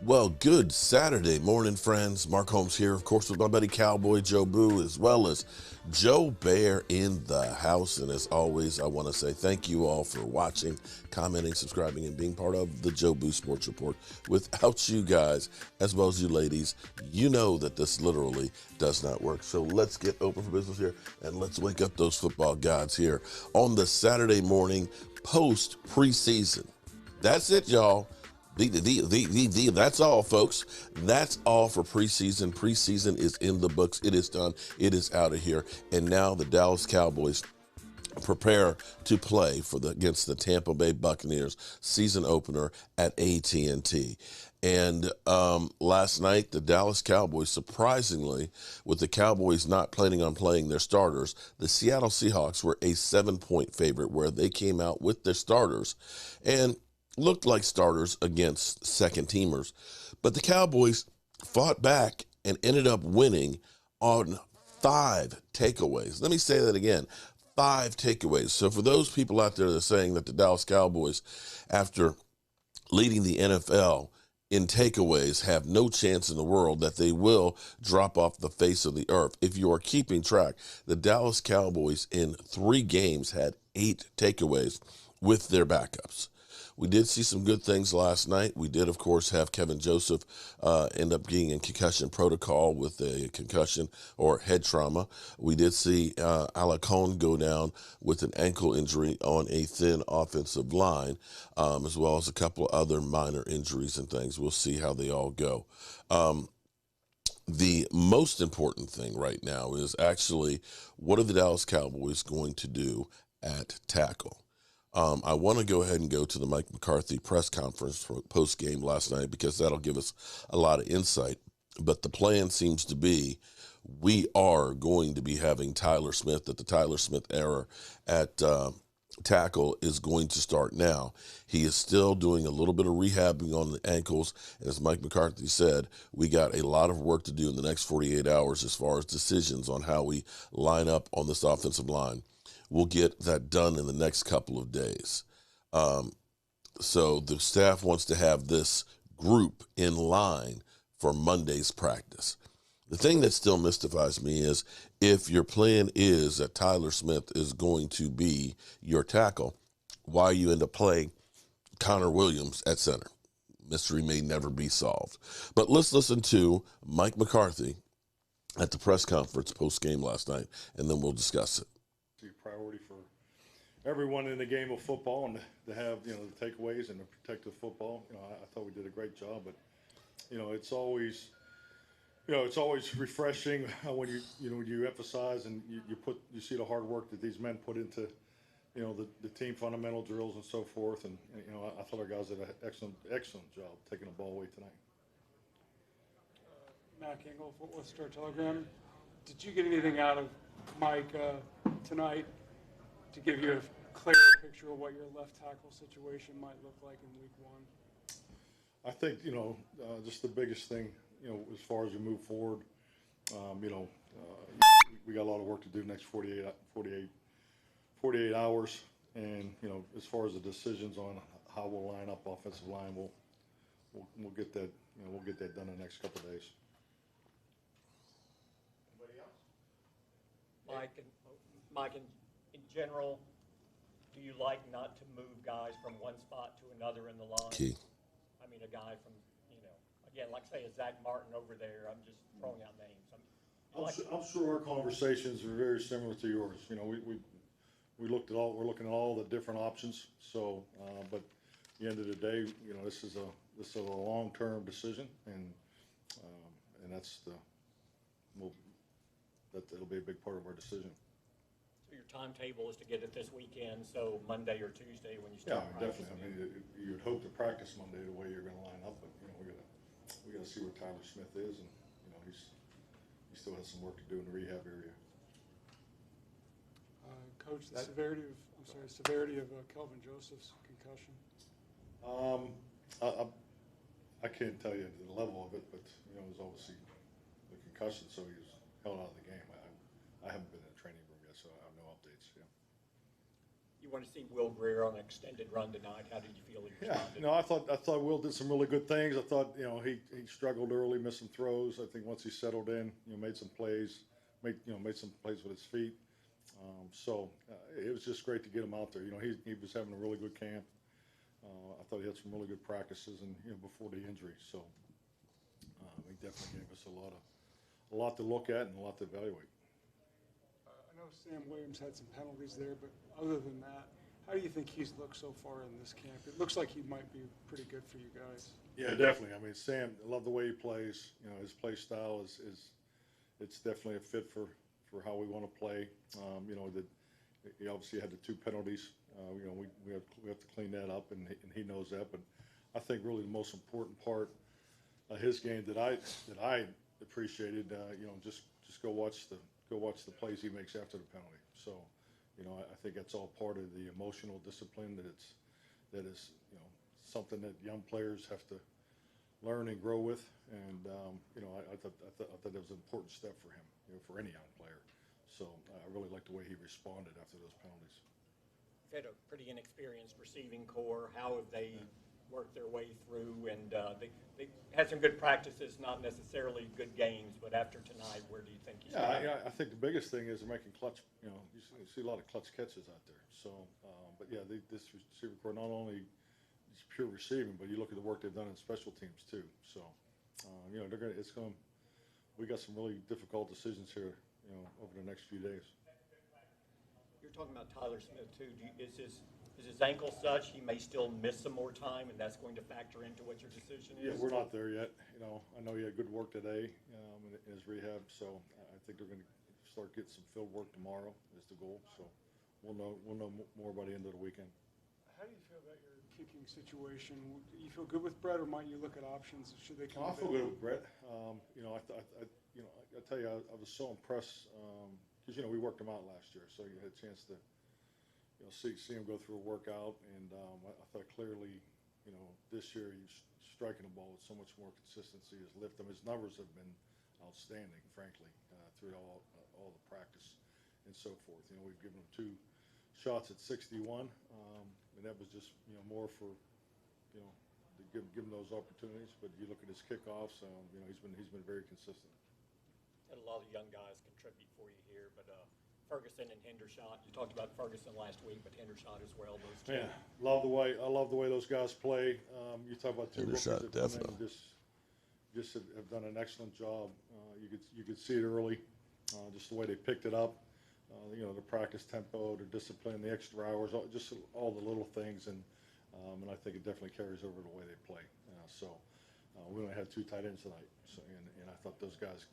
Well, good Saturday morning, friends. Mark Holmes here, of course, with my buddy Cowboy Joe Boo, as well as Joe Bear in the house. And as always, I want to say thank you all for watching, commenting, subscribing, and being part of the Joe Boo Sports Report. Without you guys, as well as you ladies, you know that this literally does not work. So let's get open for business here, and let's wake up those football gods here on the Saturday morning post preseason. That's it, y'all. That's all, folks. That's all for preseason. Preseason is in the books. It is done. It is out of here. And now the Dallas Cowboys prepare to play against the Tampa Bay Buccaneers season opener at AT&T. And last night, the Dallas Cowboys, surprisingly, with the Cowboys not planning on playing their starters, the Seattle Seahawks were a 7-point favorite where they came out with their starters and looked like starters against second-teamers. But the Cowboys fought back and ended up winning on 5 takeaways. Let me say that again, 5 takeaways. So for those people out there that are saying that the Dallas Cowboys, after leading the NFL in takeaways, have no chance in the world, that they will drop off the face of the earth. If you are keeping track, the Dallas Cowboys in 3 games had 8 takeaways with their backups. We did see some good things last night. We did, of course, have Kevin Joseph end up being in concussion protocol with a concussion or head trauma. We did see Alacon go down with an ankle injury on a thin offensive line, as well as a couple other minor injuries and things. We'll see how they all go. The most important thing right now is actually, what are the Dallas Cowboys going to do at tackle? I want to go ahead and go to the Mike McCarthy press conference from post-game last night, because that'll give us a lot of insight. But the plan seems to be, we are going to be having Tyler Smith, that the Tyler Smith era at tackle is going to start now. He is still doing a little bit of rehabbing on the ankles. And as Mike McCarthy said, we got a lot of work to do in the next 48 hours as far as decisions on how we line up on this offensive line. We'll get that done in the next couple of days. So the staff wants to have this group in line for Monday's practice. The thing that still mystifies me is, if your plan is that Tyler Smith is going to be your tackle, why you end up playing Connor Williams at center. Mystery may never be solved. But let's listen to Mike McCarthy at the press conference post-game last night, and then we'll discuss it. Priority for everyone in the game of football, and to have, the takeaways and to protect the football. I thought we did a great job, but it's always refreshing when you emphasize and you see the hard work that these men put into the team fundamental drills and so forth. And I thought our guys did an excellent job taking the ball away tonight. Matt Kingle, Fort Worth Star-Telegram. Did you get anything out of Mike tonight to give you a clearer picture of what your left tackle situation might look like in week 1? I think, just the biggest thing, as far as we move forward, we got a lot of work to do next 48 hours. And, as far as the decisions on how we'll line up offensive line, we'll get that, we'll get that done in the next couple of days. Mike, in general, do you like not to move guys from one spot to another in the line? Key. I mean, a guy from, again, like say a Zach Martin over there. I'm just throwing out names. I'm sure our conversations are very similar to yours. We looked at we're looking at all the different options. So, but at the end of the day, this is a long-term decision, and it'll be a big part of our decision. So your timetable is to get it this weekend, so Monday or Tuesday when you start. Yeah, definitely. I mean, you'd hope to practice Monday the way you're going to line up, but we got to see where Tyler Smith is, and he still has some work to do in the rehab area. Coach, the severity of Kelvin Joseph's concussion. I can't tell you the level of it, but it was obviously the concussion, so he was held out of the game. I haven't been in the training room yet, so I have no updates. Yeah. You want to see Will Greer on an extended run tonight. How did you feel he Yeah, responded? no, I thought Will did some really good things. I thought, he struggled early, missed some throws. I think once he settled in, made some plays, made some plays with his feet. It was just great to get him out there. He was having a really good camp. I thought he had some really good practices and, before the injury. So he definitely gave us a lot to look at and a lot to evaluate. I know Sam Williams had some penalties there, but other than that, how do you think he's looked so far in this camp? It looks like he might be pretty good for you guys. Yeah, definitely. I mean, Sam, I love the way he plays. His play style is it's definitely a fit for how we want to play. He obviously had the 2 penalties. We have to clean that up, and he knows that. But I think really the most important part of his game that I appreciated, just go watch the plays he makes after the penalty. So, I think that's all part of the emotional discipline that is something that young players have to learn and grow with. And I thought that was an important step for him, for any young player. So I really liked the way he responded after those penalties. You've had a pretty inexperienced receiving core. How have they worked their way through? And they had some good practices, not necessarily good games, but after tonight, where do you think he's going? I think the biggest thing is making clutch. You see a lot of clutch catches out there. So, but yeah, this receiver core not only is pure receiving, but you look at the work they've done in special teams too. So, we got some really difficult decisions here, over the next few days. You're talking about Tyler Smith too. Is his ankle such he may still miss some more time, and that's going to factor into what your decision is? Yeah, we're not there yet. I know he had good work today in his rehab, so I think they're going to start getting some field work tomorrow is the goal. So we'll know more by the end of the weekend. How do you feel about your kicking situation? Do you feel good with Brett, or might you look at options? Should they come? I feel good with Brett. I tell you, I was so impressed because we worked him out last year, so you had a chance to see him go through a workout, and I thought clearly, this year he's striking the ball with so much more consistency. His lift, his numbers have been outstanding, frankly, through all the practice and so forth. We've given him 2 shots at 61, and that was just more for to give him those opportunities. But you look at his kickoffs, he's been very consistent. Had a lot of young guys contribute for you here, but Ferguson and Hendershot. You talked about Ferguson last week, but Hendershot as well. Those 2. Yeah, I love the way those guys play. You talk about 2 rookies that come in, just have done an excellent job. You could see it early, just the way they picked it up. The practice tempo, the discipline, the extra hours, just all the little things, and I think it definitely carries over the way they play. We only had 2 tight ends tonight, so and I thought those guys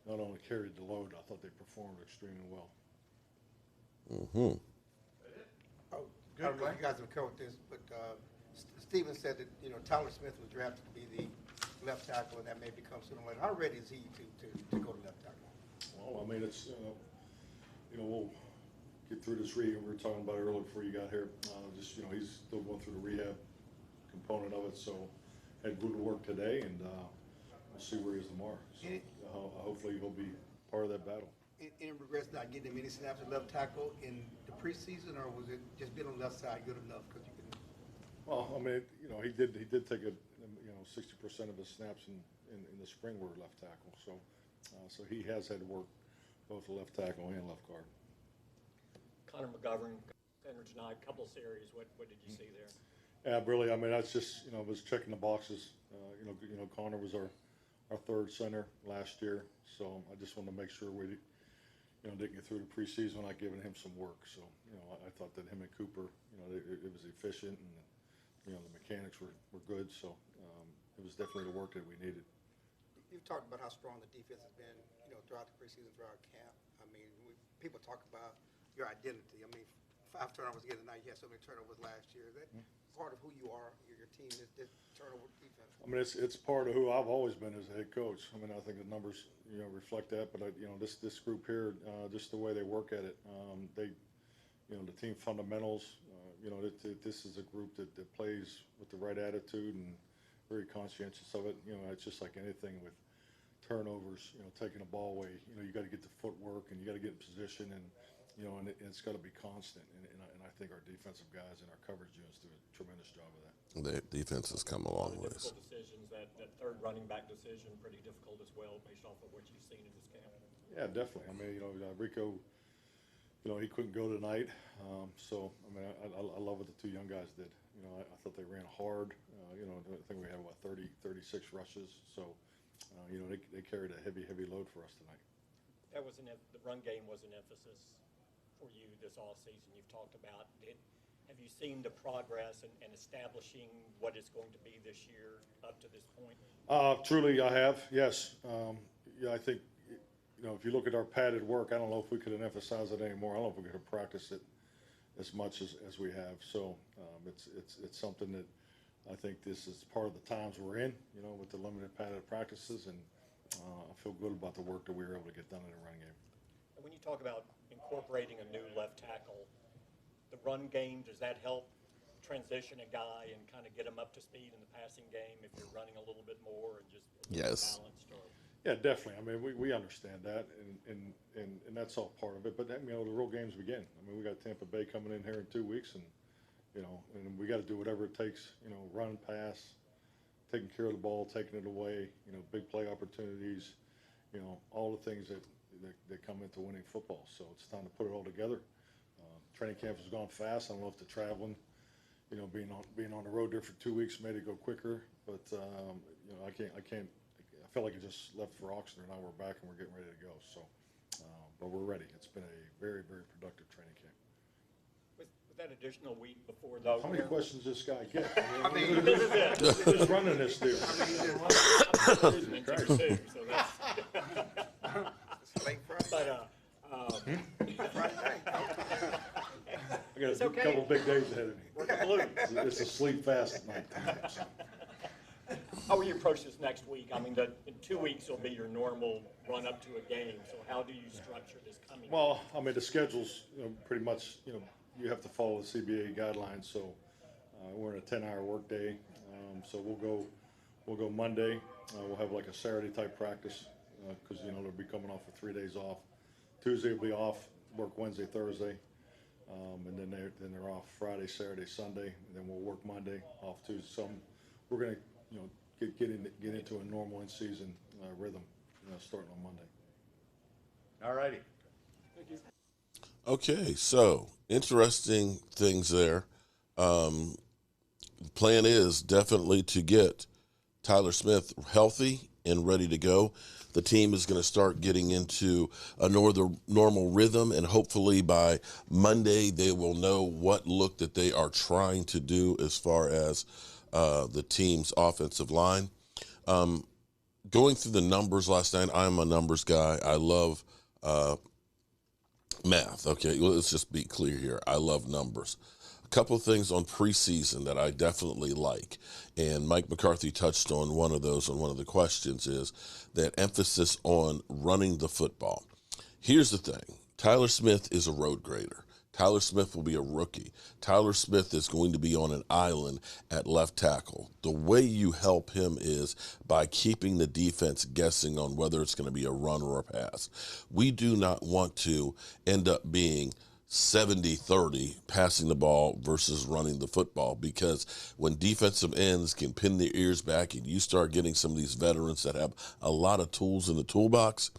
not only carried the load, I thought they performed extremely well. Mm-hmm. Oh, I don't know if you guys have covered this, but Steven said that Tyler Smith was drafted to be the left tackle, and that may become sooner or later. How ready is he to go to left tackle? Well, I mean, it's we'll get through this rehab we were talking about earlier before you got here. He's still going through the rehab component of it, so had good work today, and we'll see where he is tomorrow. So hopefully he'll be part of that battle. In regrets not getting him any snaps at left tackle in the preseason, or was it just being on the left side good enough? Because you can. Well, I mean, he did take 60% of his snaps in the spring were left tackle, so he has had to work both the left tackle and left guard. Connor McGovern, center tonight, couple series. What did you see there? Yeah, really. I mean, that's just was checking the boxes. Connor was our 3rd center last year, so I just wanted to make sure we didn't get through the preseason without giving him some work. So I thought that him and Cooper, it was efficient, and the mechanics were good. So it was definitely the work that we needed. You've talked about how strong the defense has been, throughout the preseason, throughout camp. I mean, people talk about your identity. I mean, 5 turnovers again tonight. You had so many turnovers last year. Is that part of who you are, your team, is this turnover defense? I mean, it's part of who I've always been as a head coach. I mean, I think the numbers, reflect that. But this group here, just the way they work at it, the team fundamentals. This is a group that plays with the right attitude and very conscientious of it. It's just like anything with turnovers. Taking the ball away. You got to get the footwork and you got to get in position. And and it's got to be constant. And I think our defensive guys and our coverage units do a tremendous job of that. The defense has come a long ways. Difficult decisions. That third running back decision, pretty difficult as well, based off of what you've seen in this camp. Yeah, definitely. I mean, Rico, he couldn't go tonight. So, I mean, I love what the two young guys did. I thought they ran hard. I think we had, 36 rushes. So, they carried a heavy load for us tonight. That was the run game was an emphasis for you this offseason. You've talked about it. Have you seen the progress and establishing what it's going to be this year up to this point? Truly, I have, yes. I think, if you look at our padded work, I don't know if we could have emphasized it anymore. I don't know if we could have practiced it as much as we have. So it's something that I think this is part of the times we're in, with the limited padded practices, and I feel good about the work that we were able to get done in the run game. And when you talk about incorporating a new left tackle, the run game, does that help transition a guy and kind of get him up to speed in the passing game if you're running a little bit more and just a little balanced? Or? Yeah, definitely. I mean, we understand that, and that's all part of it. But the real games begin. I mean, we got Tampa Bay coming in here in 2 weeks, and and we got to do whatever it takes. Run, pass, taking care of the ball, taking it away. Big play opportunities. All the things that come into winning football. So it's time to put it all together. Training camp has gone fast. I don't know if the traveling, being on the road there for 2 weeks made it go quicker. But I can't. I felt like I just left for Oxnard, and now we're back and we're getting ready to go. So, but we're ready. It's been a very, very productive training camp. With that additional week before the How many questions this guy get? I mean, this is it. Who's running this deal? it's late Friday. But Friday night. I got It's a okay. couple big days ahead of me. Work the blues. It's a sleep fast at night tonight. So. How will you approach this next week? I mean, in 2 weeks will be your normal run up to a game. So how do you structure this coming week? Well, I mean, the schedule's pretty much, you have to follow the CBA guidelines. So we're in a 10-hour workday. So we'll go Monday. We'll have like a Saturday type practice because they'll be coming off for 3 days off. Tuesday will be off. Work Wednesday, Thursday, and then they're off Friday, Saturday, Sunday. And then we'll work Monday, off Tuesday. So we're gonna get into a normal in-season rhythm starting on Monday. All righty. Thank you. Okay, so interesting things there. The plan is definitely to get Tyler Smith healthy and ready to go. The team is going to start getting into a normal rhythm, and hopefully by Monday they will know what look that they are trying to do as far as the team's offensive line. Going through the numbers last night, I'm a numbers guy. I love math. Okay, well, let's just be clear here. I love numbers. A couple of things on preseason that I definitely like, and Mike McCarthy touched on one of those on one of the questions, is that emphasis on running the football. Here's the thing. Tyler Smith is a road grader. Tyler Smith will be a rookie. Tyler Smith is going to be on an island at left tackle. The way you help him is by keeping the defense guessing on whether it's going to be a run or a pass. We do not want to end up being 70-30 passing the ball versus running the football, because when defensive ends can pin their ears back and you start getting some of these veterans that have a lot of tools in the toolbox,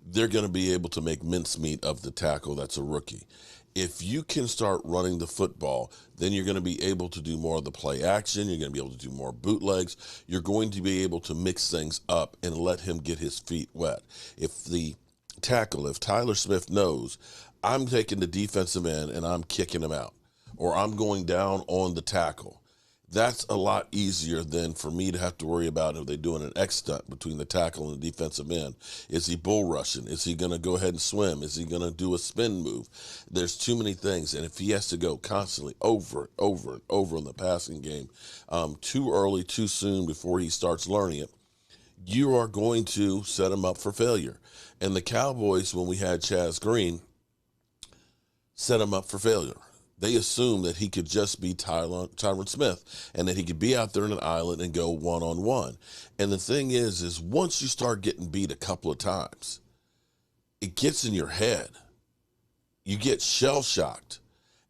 they're going to be able to make mincemeat of the tackle that's a rookie. If you can start running the football, then you're going to be able to do more of the play action. You're going to be able to do more bootlegs. You're going to be able to mix things up and let him get his feet wet. If Tyler Smith knows, I'm taking the defensive end and I'm kicking him out, or I'm going down on the tackle, that's a lot easier than for me to have to worry about if they're doing an X stunt between the tackle and the defensive end. Is he bull rushing? Is he going to go ahead and swim? Is he going to do a spin move? There's too many things, and if he has to go constantly over and over and over in the passing game, too early, too soon before he starts learning it, you are going to set him up for failure. And the Cowboys, when we had Chaz Green, set him up for failure. They assumed that he could just be Tyron Smith and that he could be out there in an island and go one-on-one. And the thing is once you start getting beat a couple of times, it gets in your head. you get shell-shocked.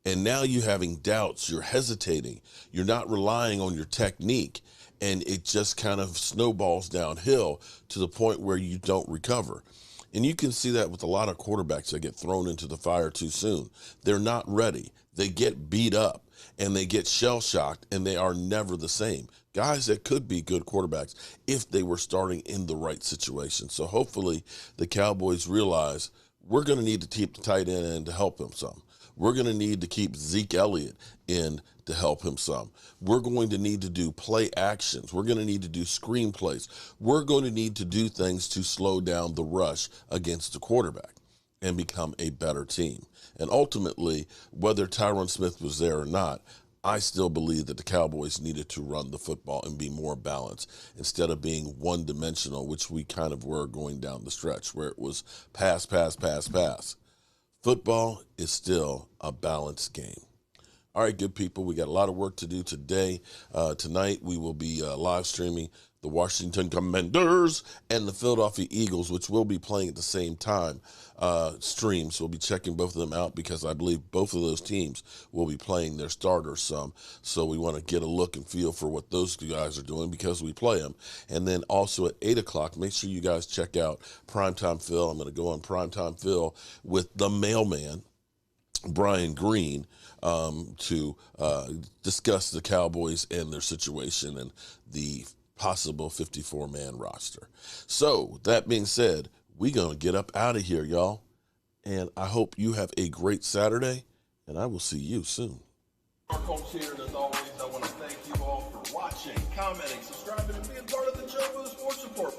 And now you're having doubts, you're hesitating, you're not relying on your technique, and it just kind of snowballs downhill to the point where you don't recover. And you can see that with a lot of quarterbacks that get thrown into the fire too soon. They're not ready. They get beat up, and they get shell-shocked, and they are never the same. Guys that could be good quarterbacks if they were starting in the right situation. So hopefully the Cowboys realize we're going to need to keep the tight end in to help them some. We're going to need to keep Zeke Elliott in to help him some. We're going to need to do play actions. We're going to need to do screenplays. We're going to need to do things to slow down the rush against the quarterback and become a better team. And ultimately, whether Tyron Smith was there or not, I still believe that the Cowboys needed to run the football and be more balanced instead of being one-dimensional, which we kind of were going down the stretch, where it was pass, pass, pass, pass. Football is still a balanced game. All right, good people, we got a lot of work to do today. Tonight we will be live streaming the Washington Commanders and the Philadelphia Eagles, which will be playing at the same time. Streams, we'll be checking both of them out because I believe both of those teams will be playing their starters some. So we want to get a look and feel for what those guys are doing because we play them. And then also at 8 o'clock, make sure you guys check out Primetime Phil. I'm going to go on Primetime Phil with the mailman, Brian Green, to discuss the Cowboys and their situation and the possible 54-man roster. So that being said, we're going to get up out of here, y'all. And I hope you have a great Saturday, and I will see you soon. Mark Holmes here, and as always, I want to thank you all for watching, commenting, subscribing, and being part of the Joe Boo Sports Report.